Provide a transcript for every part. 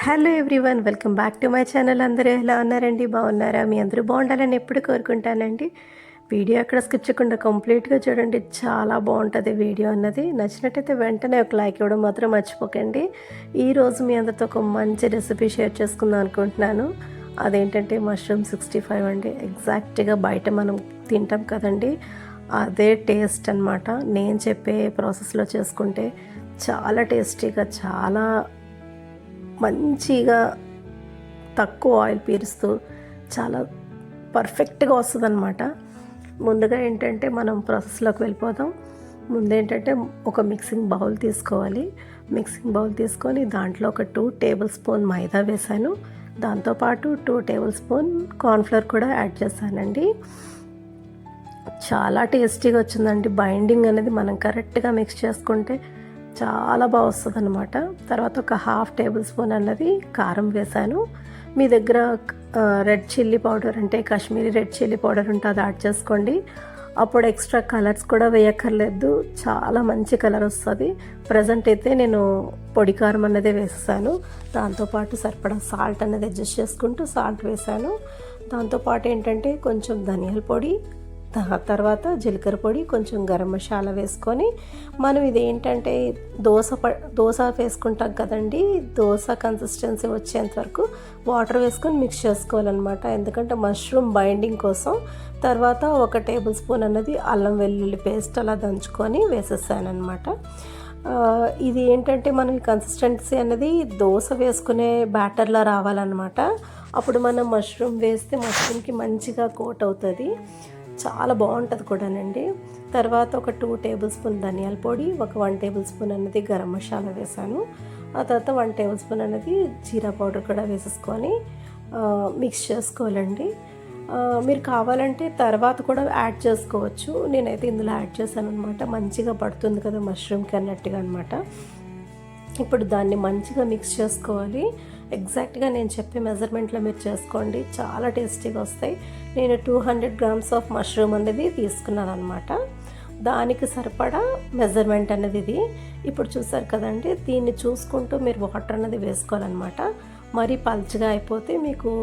Hello everyone, welcome back to my channel. అందరూ ఎలా ఉన్నారండి? బాగున్నారా? మీ అందరూ బాగుండాలని ఎప్పుడు కోరుకుంటానండి. వీడియో అక్కడ స్కిప్ చేయకుండా కంప్లీట్గా చూడండి, చాలా బాగుంటుంది వీడియో అన్నది. నచ్చినట్టయితే వెంటనే ఒక లైక్ ఇవ్వడం మాత్రం మర్చిపోకండి. ఈరోజు మీ అందరితో ఒక మంచి రెసిపీ షేర్ చేసుకుందాం అనుకుంటున్నాను. అదేంటంటే మష్రూమ్ 65 అండి. ఎగ్జాక్ట్గా బయట మనం తింటాం కదండి, అదే టేస్ట్ అనమాట. నేను చెప్పే ప్రాసెస్లో చేసుకుంటే చాలా టేస్టీగా, చాలా మంచిగా, తక్కువ ఆయిల్ పీరుస్తూ చాలా పర్ఫెక్ట్గా వస్తుందన్నమాట. ముందుగా ఏంటంటే మనం ప్రాసెస్లోకి వెళ్ళిపోదాం. ముందేంటంటే ఒక మిక్సింగ్ బౌల్ తీసుకోవాలి. మిక్సింగ్ బౌల్ తీసుకొని దాంట్లో ఒక 2 టేబుల్ స్పూన్ మైదా వేసాను. దాంతోపాటు 2 టేబుల్ స్పూన్ కార్న్ఫ్లవర్ కూడా యాడ్ చేశానండి. చాలా టేస్టీగా వచ్చిందండి. బైండింగ్ అనేది మనం కరెక్ట్గా మిక్స్ చేసుకుంటే చాలా బాగా వస్తుంది అనమాట. తర్వాత ఒక 1/2 టేబుల్ స్పూన్ అన్నది కారం వేసాను. మీ దగ్గర రెడ్ చిల్లీ పౌడర్ అంటే కాశ్మీరీ రెడ్ చిల్లీ పౌడర్ ఉంటే అది యాడ్ చేసుకోండి. అప్పుడు ఎక్స్ట్రా కలర్స్ కూడా వేయక్కర్లేదు, చాలా మంచి కలర్ వస్తుంది. ప్రజెంట్ అయితే నేను పొడి కారం అన్నదే వేసాను. దాంతోపాటు సరిపడా సాల్ట్ అనేది అడ్జస్ట్ చేసుకుంటూ సాల్ట్ వేసాను. దాంతోపాటు ఏంటంటే కొంచెం ధనియాల పొడి, తర్వాత జీలకర్ర పొడి, కొంచెం గరం మసాలా వేసుకొని మనం ఇది ఏంటంటే దోశ వేసుకుంటాం కదండి, దోశ కన్సిస్టెన్సీ వచ్చేంత వరకు వాటర్ వేసుకొని మిక్స్ చేసుకోవాలన్నమాట. ఎందుకంటే మష్రూమ్ బైండింగ్ కోసం. తర్వాత 1 టేబుల్ స్పూన్ అన్నది అల్లం వెల్లుల్లి పేస్ట్ అలా దంచుకొని వేసేసానమాట. ఇది ఏంటంటే మనం కన్సిస్టెన్సీ అనేది దోశ వేసుకునే బ్యాటర్లా రావాలన్నమాట. అప్పుడు మనం మష్రూమ్ వేస్తే మష్రూమ్కి మంచిగా కోట్ అవుతుంది, చాలా బాగుంటుంది కూడానండి. తర్వాత ఒక 2 టేబుల్ స్పూన్ ధనియాల పొడి, ఒక 1 టేబుల్ స్పూన్ అన్నది గరం మసాలా వేసాను. ఆ తర్వాత 1 టేబుల్ స్పూన్ అన్నది జీరా పౌడర్ కూడా వేసేసుకొని మిక్స్ చేసుకోవాలండి. మీరు కావాలంటే తర్వాత కూడా యాడ్ చేసుకోవచ్చు. నేనైతే ఇందులో యాడ్ చేశాను అనమాట. మంచిగా పడుతుంది కదా మష్రూమ్కి అన్నట్టుగా అనమాట. ఇప్పుడు దాన్ని మంచిగా మిక్స్ చేసుకోవాలి. ఎగ్జాక్ట్గా నేను చెప్పే మెజర్మెంట్లో మీరు చేసుకోండి, చాలా టేస్టీగా వస్తాయి. నేను 200 గ్రామ్స్ ఆఫ్ మష్రూమ్ అనేది తీసుకున్నాను అనమాట. దానికి సరిపడా మెజర్మెంట్ అనేది ఇది. ఇప్పుడు చూసారు కదండి, దీన్ని చూసుకుంటూ మీరు వాటర్ అనేది వేసుకోవాలన్నమాట. మరీ పల్చగా అయిపోతే మీకు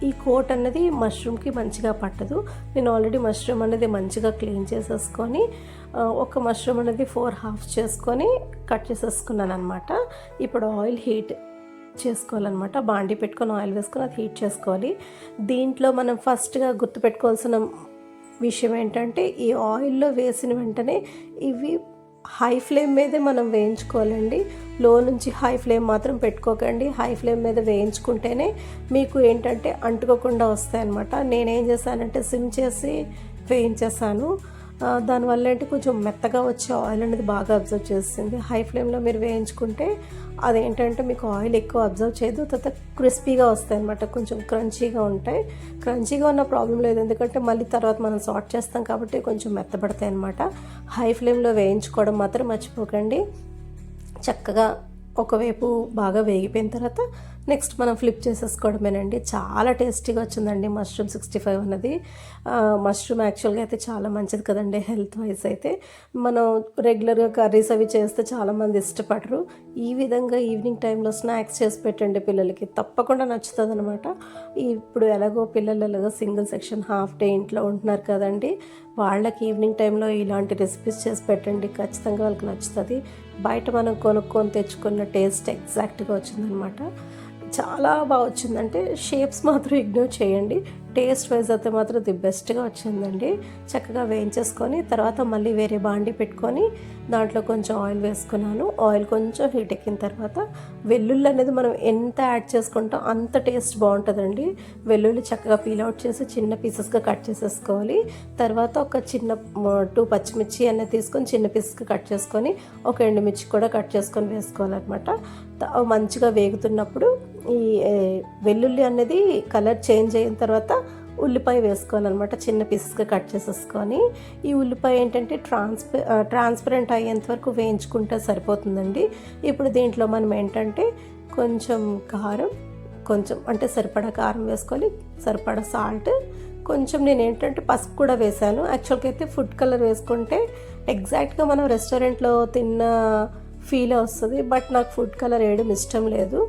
ఈ కోట్ అనేది మష్రూమ్కి మంచిగా పట్టదు. నేను ఆల్రెడీ మష్రూమ్ అనేది మంచిగా క్లీన్ చేసేసుకొని ఒక మష్రూమ్ అనేది 4 హాఫ్స్ చేసుకొని కట్ చేసేసుకున్నాను అనమాట. ఇప్పుడు ఆయిల్ హీట్ చేసుకోవాలన్నమాట. బాండీ పెట్టుకొని ఆయిల్ వేసుకొని అది హీట్ చేసుకోవాలి. దీంట్లో మనం ఫస్ట్గా గుర్తుపెట్టుకోవాల్సిన విషయం ఏంటంటే, ఈ ఆయిల్లో వేసిన వెంటనే ఇవి హై ఫ్లేమ్ మీదే మనం వేయించుకోవాలండి. లో నుంచి హై ఫ్లేమ్ మాత్రం పెట్టుకోకండి. హై ఫ్లేమ్ మీద వేయించుకుంటేనే మీకు ఏంటంటే అంటుకోకుండా వస్తాయి అన్నమాట. నేనేం చేశానంటే సిమ్ చేసి వేయించేసాను. దానివల్ల ఏంటి కొంచెం మెత్తగా వచ్చే ఆయిల్ అనేది బాగా అబ్జర్వ్ చేస్తుంది. హై ఫ్లేమ్లో మీరు వేయించుకుంటే అదేంటంటే మీకు ఆయిల్ ఎక్కువ అబ్జర్వ్ చేయదు, తర్వాత క్రిస్పీగా వస్తాయి అన్నమాట. కొంచెం క్రంచీగా ఉంటాయి. క్రంచీగా ఉన్న ప్రాబ్లం లేదు, ఎందుకంటే మళ్ళీ తర్వాత మనం సార్ట్ చేస్తాం కాబట్టి కొంచెం మెత్తబడతాయి అన్నమాట. హై ఫ్లేమ్లో వేయించుకోవడం మాత్రం మర్చిపోకండి. చక్కగా ఒకవైపు బాగా వేగిపోయిన తర్వాత నెక్స్ట్ మనం ఫ్లిప్ చేసేసుకోవడమేనండి. చాలా టేస్టీగా వచ్చిందండి మష్రూమ్ 65 అన్నది. మష్రూమ్ యాక్చువల్గా అయితే చాలా మంచిది కదండి హెల్త్ వైజ్ అయితే. మనం రెగ్యులర్గా కర్రీస్ అవి చేస్తే చాలామంది ఇష్టపడరు. ఈ విధంగా ఈవినింగ్ టైంలో స్నాక్స్ చేసి పెట్టండి పిల్లలకి, తప్పకుండా నచ్చుతుంది అనమాట. ఇప్పుడు ఎలాగో పిల్లలు ఎలాగో సింగిల్ సెక్షన్ హాఫ్ డే ఇంట్లో ఉంటున్నారు కదండి, వాళ్ళకి ఈవినింగ్ టైంలో ఇలాంటి రెసిపీస్ చేసి పెట్టండి, ఖచ్చితంగా వాళ్ళకి నచ్చుతుంది. బయట మనం కొనుక్కొని తెచ్చుకున్న టేస్ట్ ఎగ్జాక్ట్గా వచ్చిందనమాట. చాలా బాగా వచ్చిందంటే షేప్స్ మాత్రం ఇగ్నోర్ చేయండి. టేస్ట్ వైజ్ అయితే మాత్రం ది బెస్ట్గా వచ్చిందండి. చక్కగా వేయించేసుకొని తర్వాత మళ్ళీ వేరే బాండి పెట్టుకొని దాంట్లో కొంచెం ఆయిల్ వేసుకున్నాను. ఆయిల్ కొంచెం హీట్ ఎక్కిన తర్వాత వెల్లుల్లి అనేది మనం ఎంత యాడ్ చేసుకుంటాం అంత టేస్ట్ బాగుంటుందండి. వెల్లుల్లి చక్కగా పీల్ అవుట్ చేసి చిన్న పీసెస్గా కట్ చేసేసుకోవాలి. తర్వాత ఒక చిన్న 2 పచ్చిమిర్చి అనేది తీసుకొని చిన్న పీసెస్గా కట్ చేసుకొని ఒక ఎండుమిర్చి కూడా కట్ చేసుకొని వేసుకోవాలన్నమాట. మంచిగా వేగుతున్నప్పుడు ఈ వెల్లుల్లి అనేది కలర్ చేంజ్ అయిన తర్వాత ఉల్లిపాయ వేసుకోవాలన్నమాట. చిన్న పీసెస్గా కట్ చేసేసుకొని ఈ ఉల్లిపాయ ఏంటంటే ట్రాన్స్పరెంట్ అయ్యేంత వరకు వేయించుకుంటే సరిపోతుందండి. ఇప్పుడు దీంట్లో మనం ఏంటంటే కొంచెం కారం, కొంచెం అంటే సరిపడా కారం వేసుకోవాలి, సరిపడా సాల్ట్, కొంచెం నేను ఏంటంటే పసుపు కూడా వేసాను. యాక్చువల్గా అయితే ఫుడ్ కలర్ వేసుకుంటే ఎగ్జాక్ట్గా మనం రెస్టారెంట్లో తిన్న ఫీల్ వస్తుంది, బట్ నాకు ఫుడ్ కలర్ వేయడం ఇష్టం లేదు.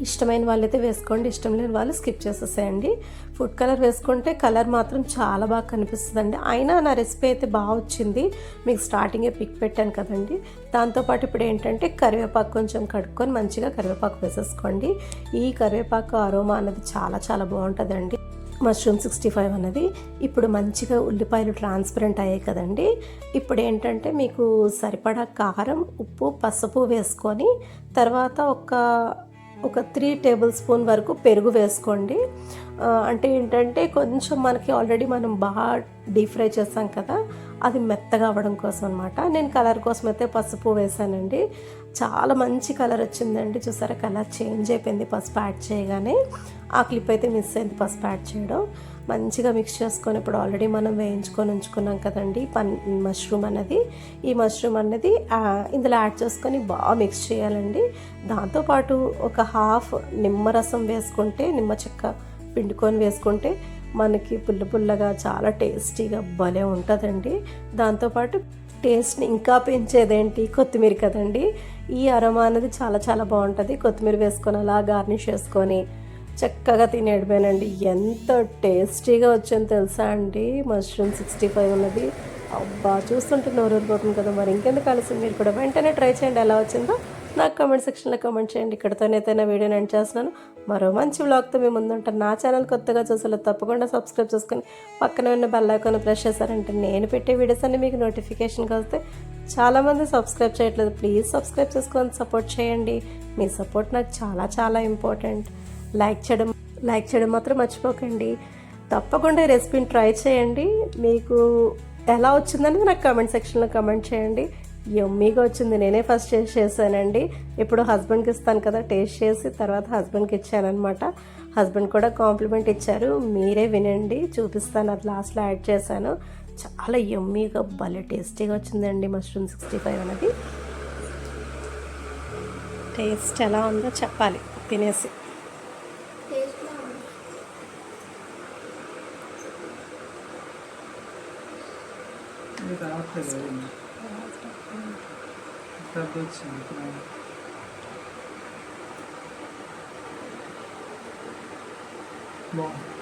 ఇష్టమైన వాళ్ళైతే వేసుకోండి, ఇష్టం లేని వాళ్ళు స్కిప్ చేసేసేయండి. ఫుడ్ కలర్ వేసుకుంటే కలర్ మాత్రం చాలా బాగా కనిపిస్తుందండి. అయినా నా రెసిపీ అయితే బాగా వచ్చింది, మీకు స్టార్టింగే పిక్ పెట్టాను కదండి. దాంతోపాటు ఇప్పుడు ఏంటంటే కరివేపాకు కొంచెం కడుక్కొని మంచిగా కరివేపాకు వేసేసుకోండి. ఈ కరివేపాకు అరోమా అనేది చాలా చాలా బాగుంటుందండి మష్రూమ్ 65 అన్నది. ఇప్పుడు మంచిగా ఉల్లిపాయలు ట్రాన్స్పరెంట్ అయ్యాయి కదండి. ఇప్పుడు ఏంటంటే మీకు సరిపడా కారం, ఉప్పు, పసుపు వేసుకొని తర్వాత ఒక 3 టేబుల్ స్పూన్ వరకు పెరుగు వేసుకోండి. అంటే ఏంటంటే కొంచెం మనకి ఆల్రెడీ మనం బాగా డీప్ ఫ్రై చేస్తాం కదా, అది మెత్తగా అవ్వడం కోసం అనమాట. నేను కలర్ కోసం అయితే పసుపు వేసానండి. చాలా మంచి కలర్ వచ్చిందండి. చూసారా, కలర్ చేంజ్ అయిపోయింది పసుపు యాడ్ చేయగానే. ఆ క్లిప్ అయితే మిస్ అయింది పసుపు యాడ్ చేయడం. మంచిగా మిక్స్ చేసుకొని ఇప్పుడు ఆల్రెడీ మనం వేయించుకొని ఉంచుకున్నాం కదండి మష్రూమ్ అనేది. ఈ మష్రూమ్ అనేది ఇందులో యాడ్ చేసుకొని బాగా మిక్స్ చేయాలండి. దాంతోపాటు ఒక హాఫ్ నిమ్మరసం వేసుకుంటే, నిమ్మ చెక్క పిండుకొని వేసుకుంటే మనకి పుల్లగా చాలా టేస్టీగా భలే ఉంటుందండి. దాంతోపాటు టేస్ట్ని ఇంకా పెంచేదేంటి కొత్తిమీర కదండి. ఈ అరోమా అనేది చాలా చాలా బాగుంటుంది. కొత్తిమీర వేసుకొని అలా గార్నిష్ చేసుకొని చక్కగా తినేయడమేనండి. ఎంత టేస్టీగా వచ్చిందో తెలుసా అండి మష్రూమ్ 65 ఉన్నది. అబ్బా, చూస్తుంటే నోరూరిపోతుంది కదా. మరి ఇంకెందుకు కలిసి మీరు కూడా వెంటనే ట్రై చేయండి. ఎలా వచ్చిందో నాకు కామెంట్ సెక్షన్లో కామెంట్ చేయండి. ఇక్కడితోనైతే నా వీడియోని ఎండ్ చేస్తున్నాను. మరో మంచి వ్లాగ్తో మేము ముందుంటాను. నా ఛానల్ కొత్తగా చూసేలా తప్పకుండా సబ్స్క్రైబ్ చేసుకొని పక్కన ఉన్న బెల్ ఐకాన్ ప్రెస్ చేశారంటే నేను పెట్టే వీడియోస్ అన్ని మీకు నోటిఫికేషన్కి వస్తే. చాలామంది సబ్స్క్రైబ్ చేయట్లేదు, ప్లీజ్ సబ్స్క్రైబ్ చేసుకొని సపోర్ట్ చేయండి. మీ సపోర్ట్ నాకు చాలా చాలా ఇంపార్టెంట్. లైక్ చేయడం మాత్రం మర్చిపోకండి. తప్పకుండా ఈ రెసిపీని ట్రై చేయండి. మీకు ఎలా వచ్చిందని నాకు కామెంట్ సెక్షన్లో కామెంట్ చేయండి. యమ్మీగా వచ్చింది. నేనే ఫస్ట్ చేశానండి. ఇప్పుడు హస్బెండ్కి ఇస్తాను కదా, టేస్ట్ చేసి తర్వాత హస్బెండ్కి ఇచ్చానమాట. హస్బెండ్ కూడా కాంప్లిమెంట్ ఇచ్చారు. మీరే వినండి, చూపిస్తాను. అది లాస్ట్లో యాడ్ చేశాను. చాలా యమ్మీగా భలే టేస్టీగా వచ్చిందండి మష్రూమ్ 65 అనేది. టేస్ట్ ఎలా ఉందో చెప్పాలి తినేసి. Bom.